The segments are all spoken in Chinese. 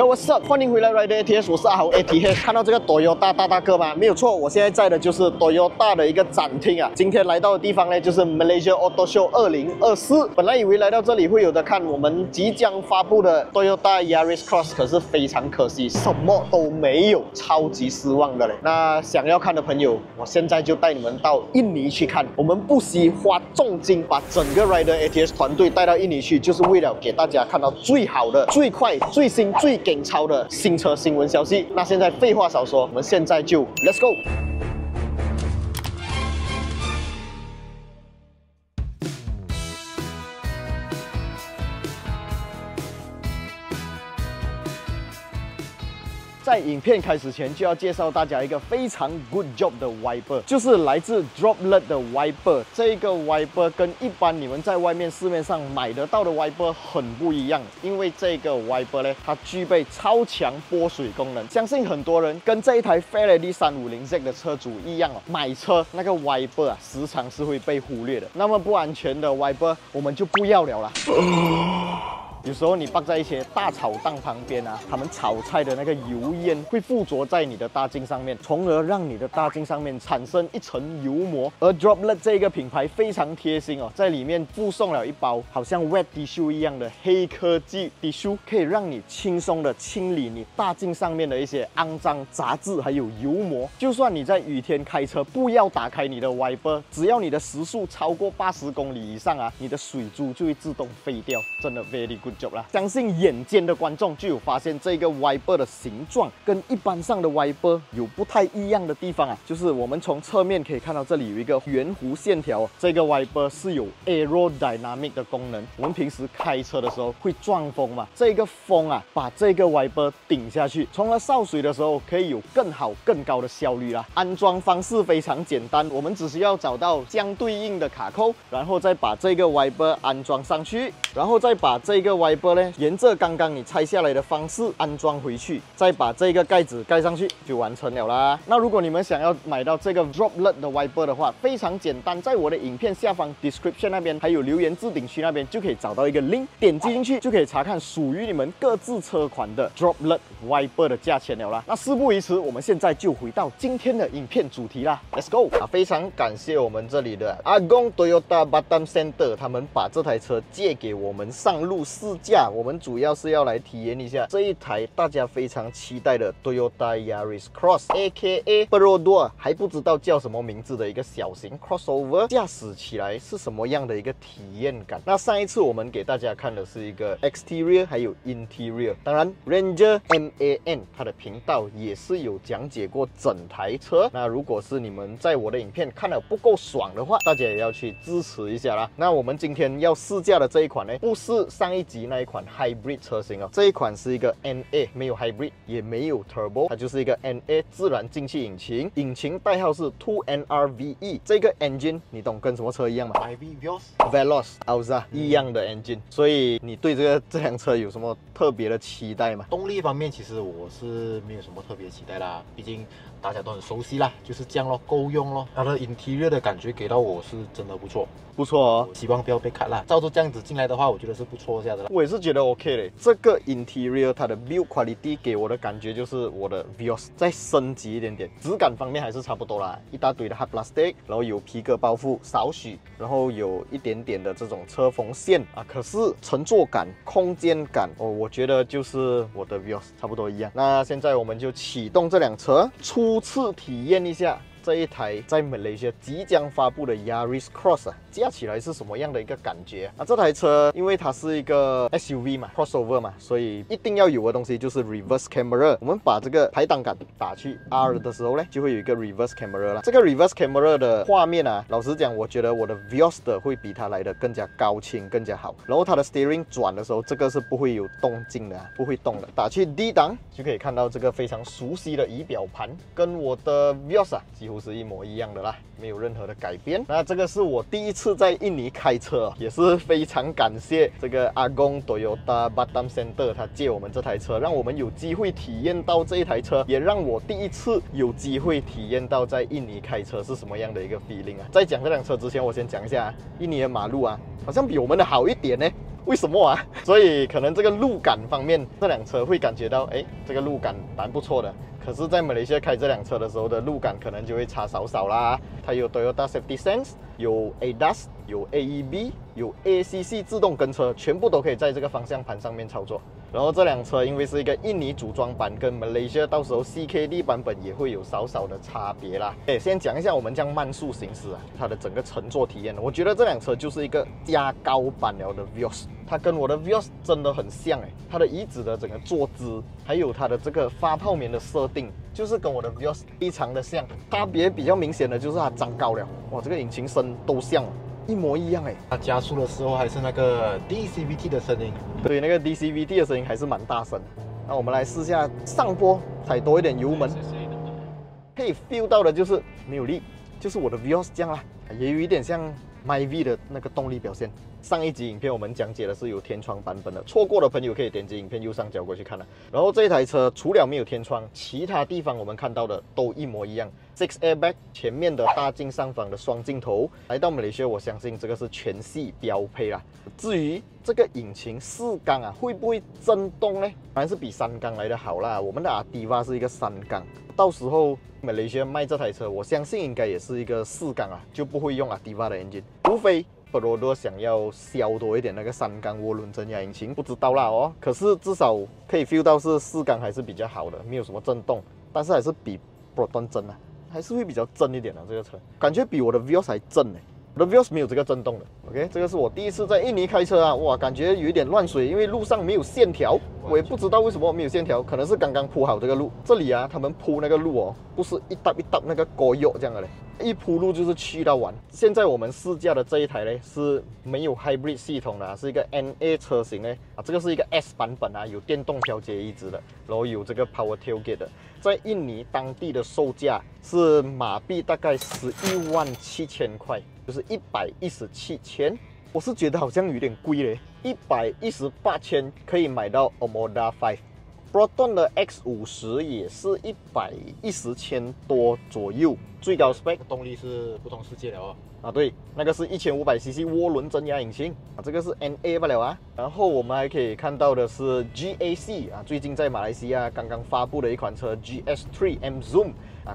What's up？ 欢迎回来 Rider ATH， 我是阿豪 ATH。看到这个 Toyota 大哥吗？没有错，我现在在的就是 Toyota 的一个展厅啊。今天来到的地方呢，就是 Malaysia Auto Show 2024。本来以为来到这里会有的看我们即将发布的 Toyota Yaris Cross， 可是非常可惜，什么都没有，超级失望的嘞。那想要看的朋友，我现在就带你们到印尼去看。我们不惜花重金把整个 Rider ATH 团队带到印尼去，就是为了给大家看到最好的、最快、最新、最赶超的新车新闻消息。那现在废话少说，我们现在就 Let's go。在影片开始前，就要介绍大家一个非常 good job 的 wiper， 就是来自 Droplet 的 wiper。这个 wiper 跟一般你们在外面市面上买得到的 wiper 很不一样，因为这个 wiper 呢，它具备超强拨水功能。相信很多人跟这一台 Faraday 350Z 的车主一样哦，买车那个 wiper 啊，时常是会被忽略的。那么不安全的 wiper 我们就不要了啦。有时候你放在一些大炒档旁边啊，他们炒菜的那个油烟会附着在你的大镜上面，从而让你的大镜上面产生一层油膜。而 Droplet 这个品牌非常贴心哦，在里面附送了一包好像 Wet Tissue 一样的黑科技 Tissue， 可以让你轻松的清理你大镜上面的一些肮脏杂质还有油膜。就算你在雨天开车，不要打开你的 wiper， 只要你的时速超过80公里以上啊，你的水珠就会自动飞掉，真的 very good。相信眼尖的观众就有发现这个 wiper 的形状跟一般上的 wiper 有不太一样的地方啊，就是我们从侧面可以看到这里有一个圆弧线条，这个 wiper 是有 aerodynamic 的功能。我们平时开车的时候会撞风嘛，这个风啊把这个 wiper 顶下去，从而烧水的时候可以有更好更高的效率啦。安装方式非常简单，我们只需要找到相对应的卡扣，然后再把这个 wiper 安装上去，然后再把这个 wiper 呢，沿着刚刚你拆下来的方式安装回去，再把这个盖子盖上去就完成了啦。那如果你们想要买到这个 Droplet 的 wiper 的话，非常简单，在我的影片下方 description 那边还有留言置顶区那边就可以找到一个 link， 点击进去就可以查看属于你们各自车款的 Droplet wiper 的价钱了啦。那事不宜迟，我们现在就回到今天的影片主题啦 ，Let's go！ 非常感谢我们这里的Agong Toyota Batam Center， 他们把这台车借给我们上路试驾。我们主要是要来体验一下这一台大家非常期待的 Toyota Yaris Cross，AKA Perodua， 还不知道叫什么名字的一个小型 crossover， 驾驶起来是什么样的一个体验感？那上一次我们给大家看的是一个 exterior 还有 interior， 当然 Ranger MAN 它的频道也是有讲解过整台车。那如果是你们在我的影片看了不够爽的话，大家也要去支持一下啦。那我们今天要试驾的这一款呢，不是上一集那一款 Hybrid 车型哦，这一款是一个 NA， 没有 Hybrid 也没有 Turbo， 它就是一个 NA 自然进气引擎，引擎代号是 2NRVE。这个 engine 你懂跟什么车一样吗？ IV Veloz Alza 一样的 engine， 所以你对这辆车有什么特别的期待吗？动力方面，其实我是没有什么特别期待啦，毕竟大家都很熟悉啦，就是这样咯，够用咯。它的 interior 的感觉给到我是真的不错，不错哦，希望不要被cut啦。照着这样子进来的话，我觉得是不错下的啦。我也是觉得 OK 的。这个 interior 它的 build quality 给我的感觉就是我的 Vios 再升级一点点，质感方面还是差不多啦，一大堆的 hard plastic， 然后有皮革包覆少许，然后有一点点的这种车缝线啊，可是乘坐感、空间感哦，我觉得就是我的 Vios 差不多一样。那现在我们就启动这辆车，初次体验一下这一台在 Malaysia 即将发布的 Yaris Cross 啊，驾起来是什么样的一个感觉啊？这台车因为它是一个 SUV 嘛 ，crossover 嘛，所以一定要有的东西就是 reverse camera。我们把这个排档杆打去 R 的时候呢，就会有一个 reverse camera 啦。这个 reverse camera 的画面啊，老实讲，我觉得我的 Vios 的会比它来的更加高清、更加好。然后它的 steering 转的时候，这个是不会有动静的，不会动的。打去 D 档就可以看到这个非常熟悉的仪表盘，跟我的 Vios 啊几乎是一模一样的啦，没有任何的改变。那这个是我第一次在印尼开车，也是非常感谢这个Agong Toyota Batam Center， 他借我们这台车，让我们有机会体验到这一台车，也让我第一次有机会体验到在印尼开车是什么样的一个 feeling 啊。在讲这辆车之前，我先讲一下印尼的马路啊，好像比我们的好一点呢。为什么啊？所以可能这个路感方面，这辆车会感觉到，哎，这个路感蛮不错的。可是，在马来西亚开这辆车的时候的路感可能就会差少少啦。它有 Toyota Safety Sense， 有 ADAS， 有 AEB， 有 ACC 自动跟车，全部都可以在这个方向盘上面操作。然后这辆车因为是一个印尼组装版，跟马来西亚到时候 CKD 版本也会有少少的差别啦。先讲一下我们这样慢速行驶啊，它的整个乘坐体验，我觉得这辆车就是一个加高版了的 Vios。它跟我的 Vios 真的很像它的椅子的整个坐姿，还有它的这个发泡棉的设定，就是跟我的 Vios 非常的像。差别比较明显的就是它长高了，哇，这个引擎声都像了。一模一样它加速的时候还是那个 DCVT 的声音，对，那个 DCVT 的声音还是蛮大声。那我们来试下上坡，踩多一点油门，可以 feel 到的就是没有力，就是我的 Vios 这样啦，也有一点像 MyV 的那个动力表现。上一集影片我们讲解的是有天窗版本的，错过的朋友可以点击影片右上角过去看了。然后这一台车除了没有天窗，其他地方我们看到的都一模一样。6 airbag， 前面的大镜上方的双镜头，来到马来西亚我相信这个是全系标配啦。至于这个引擎4缸会不会震动呢？当然是比3缸来的好啦。我们的 Ativa 是一个3缸，到时候马来西亚卖这台车，我相信应该也是一个4缸就不会用 Ativa 的 engine， 除非Perodua 想要削多一点那个3缸涡轮增压引擎，不知道啦可是至少可以 feel 到是4缸还是比较好的，没有什么震动，但是还是比 Proton 震还是会比较震一点这个车感觉比我的 Vios 还震我的 Vios 没有这个震动的。OK， 这个是我第一次在印尼开车哇，感觉有一点乱水，因为路上没有线条，我也不知道为什么没有线条，可能是刚刚铺好这个路。这里他们铺那个路不是一搭一搭那个锅油这样的嘞，一铺路就是去到完。现在我们试驾的这一台呢是没有 Hybrid 系统的，是一个 NA 车型呢这个是一个 S 版本有电动调节椅子的，然后有这个 Power Tailgate 的，在印尼当地的售价是马币大概117000块。就是117千，我是觉得好像有点贵嘞，118千可以买到 Omoda 5。Proton 的 X50也是110千多左右，最高 spec 动力是不同世界了对，那个是1500cc 涡轮增压引擎这个是 NA 罢了然后我们还可以看到的是 GAC 最近在马来西亚刚刚发布的一款车 GS3M Zoom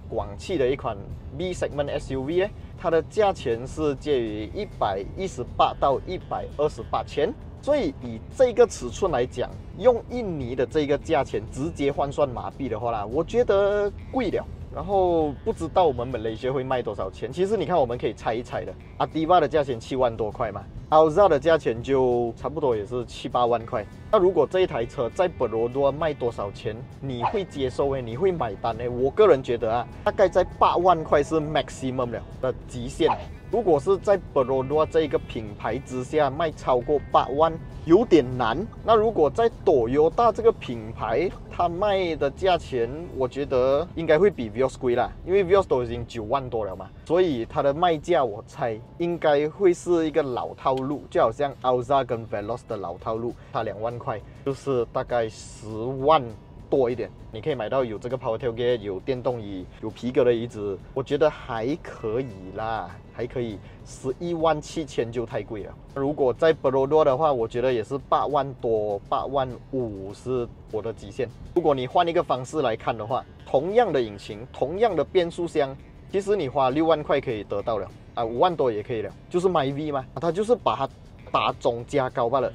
广汽的一款 B segment SUV 它的价钱是介于118到128千，所以以这个尺寸来讲，用印尼的这个价钱直接换算马币的话我觉得贵了。然后不知道我们马来西亚会卖多少钱。其实你看，我们可以猜一猜的。Ativa 的价钱7万多块嘛 ，Alza 的价钱就差不多也是7、8万块。那如果这一台车在 Perodua 卖多少钱，你会接受你会买单我个人觉得大概在8万块是 maximum 了的极限。如果是在 Perodua 这个品牌之下卖超过8万，有点难。那如果在 Toyota 这个品牌，它卖的价钱，我觉得应该会比 Vios 贵啦，因为 Vios 都已经9万多了嘛，所以它的卖价我猜应该会是一个老套路，就好像 Alza 跟 Veloz 的老套路，它2万块，就是大概10万。多一点，你可以买到有这个 Power Tailgate， 有电动椅，有皮革的椅子，我觉得还可以啦，还可以。117000就太贵了。如果在 Perodua 的话，我觉得也是8万多、8万5是我的极限。如果你换一个方式来看的话，同样的引擎，同样的变速箱，其实你花6万块可以得到了5万多也可以了，就是 MyV 嘛，它就是把它打中加高罢了。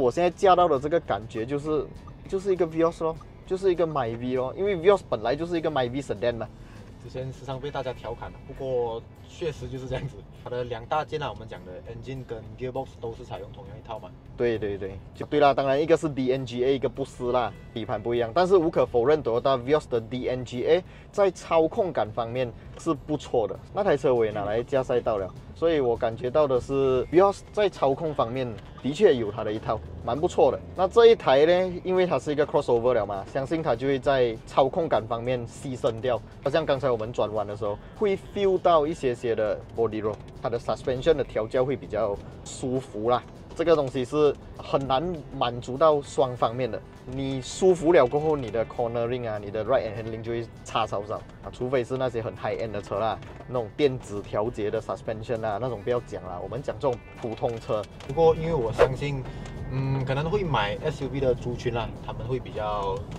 我现在驾到的这个感觉就是一个 Vios 咯。就是一个 MyV 咯，因为 Vios 本来就是一个 MyV sedan 嘛。之前时常被大家调侃不过确实就是这样子。它的2大件我们讲的 engine 跟 gearbox 都是采用同样一套嘛。对，就对啦。当然一个是 DNGA， 一个不是啦，底盘不一样。但是无可否认，Toyota Vios 的 DNGA 在操控感方面是不错的。那台车我也拿来驾赛道了，所以我感觉到的是 Vios 在操控方面的确有它的一套，蛮不错的。那这一台呢，因为它是一个 crossover 了嘛，相信它就会在操控感方面牺牲掉。好像刚才我们转弯的时候，会 feel 到一些的 body roll， 它的 suspension 的调教会比较舒服啦。这个东西是很难满足到双方面的。你舒服了过后，你的 cornering 你的 right hand handling 就会差少少除非是那些很 high end 的车啦，那种电子调节的 suspension 那种不要讲啦，我们讲这种普通车。不过因为我相信可能会买 SUV 的族群啦，他们会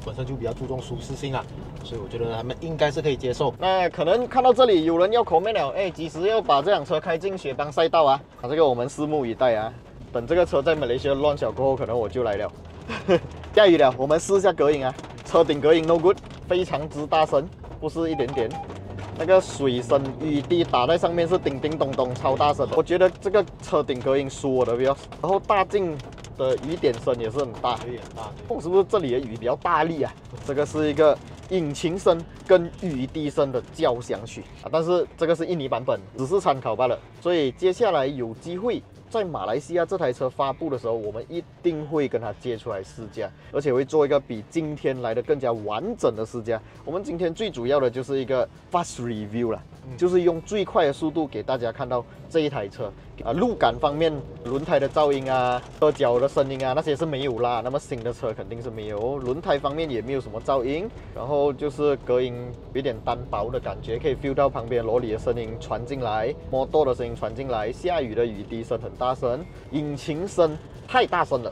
本身就比较注重舒适性啦，所以我觉得他们应该是可以接受。那可能看到这里有人要 comment 了，哎，几时要把这辆车开进雪邦赛道啊？这个我们拭目以待啊。等这个车在马来西亚乱小过后，可能我就来了。下雨了，我们试一下隔音啊。车顶隔音 no good， 非常之大声，不是一点点。那个水声、雨滴打在上面是叮叮咚咚，超大声的。我觉得这个车顶隔音输我的 Vios， 然后大镜的雨点声也是很大，有点大。是不是这里的雨比较大力啊？这个是一个引擎声跟雨滴声的交响曲啊，但是这个是印尼版本，只是参考罢了。所以接下来有机会在马来西亚这台车发布的时候，我们一定会跟它接出来试驾，而且会做一个比今天来的更加完整的试驾。我们今天最主要的就是一个 fast review 啦，就是用最快的速度给大家看到这一台车啊，路感方面，轮胎的噪音啊、车脚的声音啊那些是没有啦。那么新的车肯定是没有，轮胎方面也没有什么噪音，然后就是隔音有点单薄的感觉，可以 feel 到旁边罗里的声音传进来，摩托的声音传进来，下雨的雨滴声很大声，引擎声太大声了。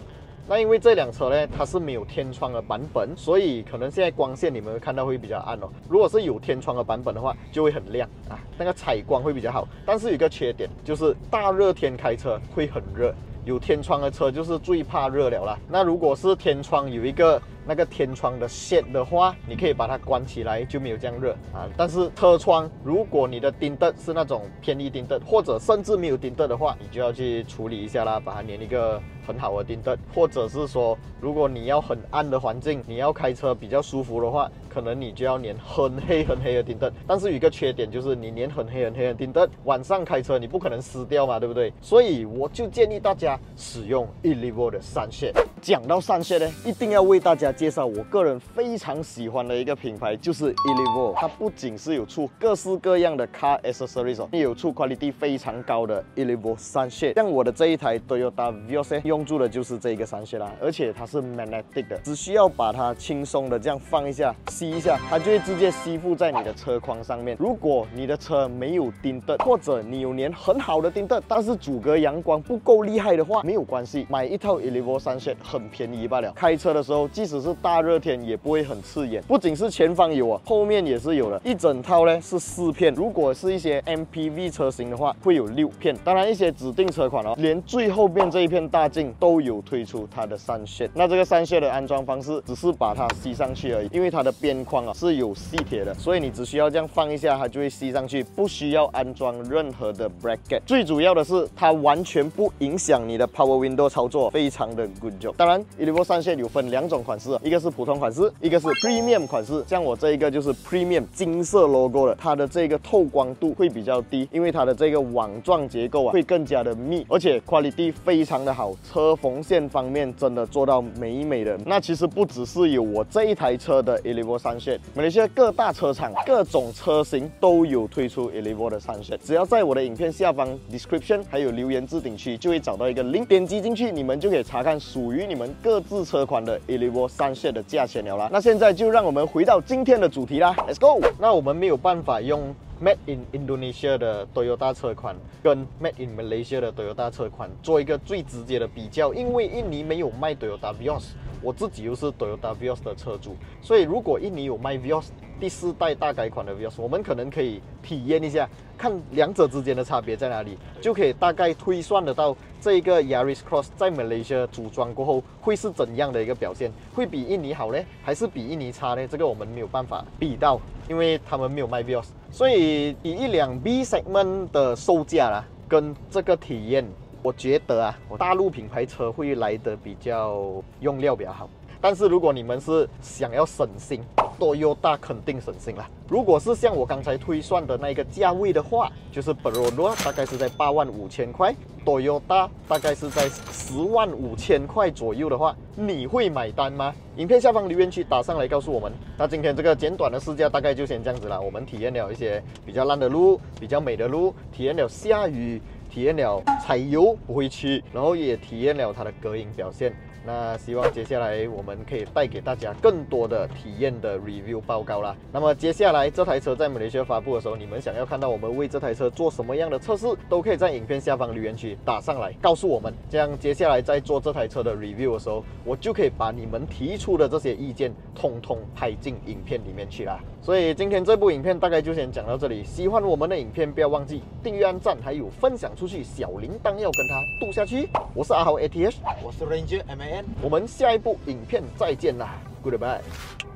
那因为这辆车呢，它是没有天窗的版本，所以可能现在光线你们会看到会比较暗哦。如果是有天窗的版本的话，就会很亮啊，那个采光会比较好。但是有一个缺点，就是大热天开车会很热。有天窗的车就是最怕热了啦。那如果是天窗有一个那个天窗的 shade 的话，你可以把它关起来，就没有这样热啊。但是车窗，如果你的钉灯是那种便宜钉灯，或者甚至没有钉灯的话，你就要去处理一下啦，把它粘一个很好的钉灯，或者是说，如果你要很暗的环境，你要开车比较舒服的话，可能你就要粘很黑的钉灯。但是有一个缺点，就是你粘很黑的钉灯，晚上开车你不可能撕掉嘛，对不对？所以我就建议大家使用 Elevo 的Sunshade。讲到Sunshade呢，一定要为大家介绍我个人非常喜欢的一个品牌，就是 Elevo。它不仅是有出各式各样的 car accessories， 也有出 quality 非常高的 Elevo Sunshade。像我的这一台 Toyota Vios 用住的就是这个Sunshade啦，而且它是 magnetic 的，只需要把它轻松的这样放一下、吸一下，它就会直接吸附在你的车框上面。如果你的车没有钉灯，或者你有粘很好的钉灯，但是阻隔阳光不够厉害的话，没有关系，买一套 Elevo Sunshade 很便宜罢了。开车的时候，即使是大热天也不会很刺眼。不仅是前方有啊，后面也是有的。一整套呢是4片，如果是一些 MPV 车型的话，会有6片。当然，一些指定车款哦，连最后边这一片大镜都有推出它的Sunshade。那这个Sunshade的安装方式只是把它吸上去而已，因为它的边框啊是有吸铁的，所以你只需要这样放一下，它就会吸上去，不需要安装任何的 bracket。最主要的是，它完全不影响你的 Power Window 操作，非常的 good job。当然 ，Elevo Sunshade 有分2种款式，一个是普通款式，一个是 Premium 款式。像我这一个就是 Premium 金色 logo 的，它的这个透光度会比较低，因为它的这个网状结构啊会更加的密，而且 quality 非常的好，车缝线方面真的做到美美的。那其实不只是有我这一台车的 Elevo Sunshade， 马来西亚各大车厂各种车型都有推出 Elevo 的Sunshade。只要在我的影片下方 description 还有留言置顶区，就会找到一个 link， 点击进去，你们就可以查看属于你们各自车款的 Elevo Sunshade 的价钱了啦。那现在就让我们回到今天的主题啦 ，Let's go！ 那我们没有办法用Made in Indonesia 的 Toyota 车款跟 Made in Malaysia 的 Toyota 车款做一个最直接的比较，因为印尼没有卖 Toyota Vios， 我自己又是 Toyota Vios 的车主，所以如果印尼有卖 Vios 第4代大改款的 Vios， 我们可能可以体验一下，看两者之间的差别在哪里，就可以大概推算得到这一个 Yaris Cross 在 Malaysia 组装过后会是怎样的一个表现，会比印尼好呢，还是比印尼差呢？这个我们没有办法比到，因为他们没有卖 Vios。所以以一辆 B segment 的售价啦，跟这个体验，我觉得啊，我大陆品牌车会来得比较用料比较好。但是如果你们是想要省心，Toyota 肯定省心啦。如果是像我刚才推算的那个价位的话，就是 Perodua 大概是在85000块，Toyota 大概是在105000块左右的话，你会买单吗？影片下方留言区打上来告诉我们。那今天这个简短的试驾大概就先这样子了。我们体验了一些比较烂的路，比较美的路，体验了下雨，体验了踩油不会去，然后也体验了它的隔音表现。那希望接下来我们可以带给大家更多的体验的 review 报告啦。那么接下来这台车在马来西亚发布的时候，你们想要看到我们为这台车做什么样的测试，都可以在影片下方留言区打上来告诉我们，这样接下来在做这台车的 review 的时候，我就可以把你们提出的这些意见通通拍进影片里面去啦。所以今天这部影片大概就先讲到这里，喜欢我们的影片不要忘记订阅、按赞，还有分享出去，小铃铛要跟它嘟下去。我是阿豪 ATH， 我是 Ranger MAN， 我们下一部影片再见啦 ，Goodbye。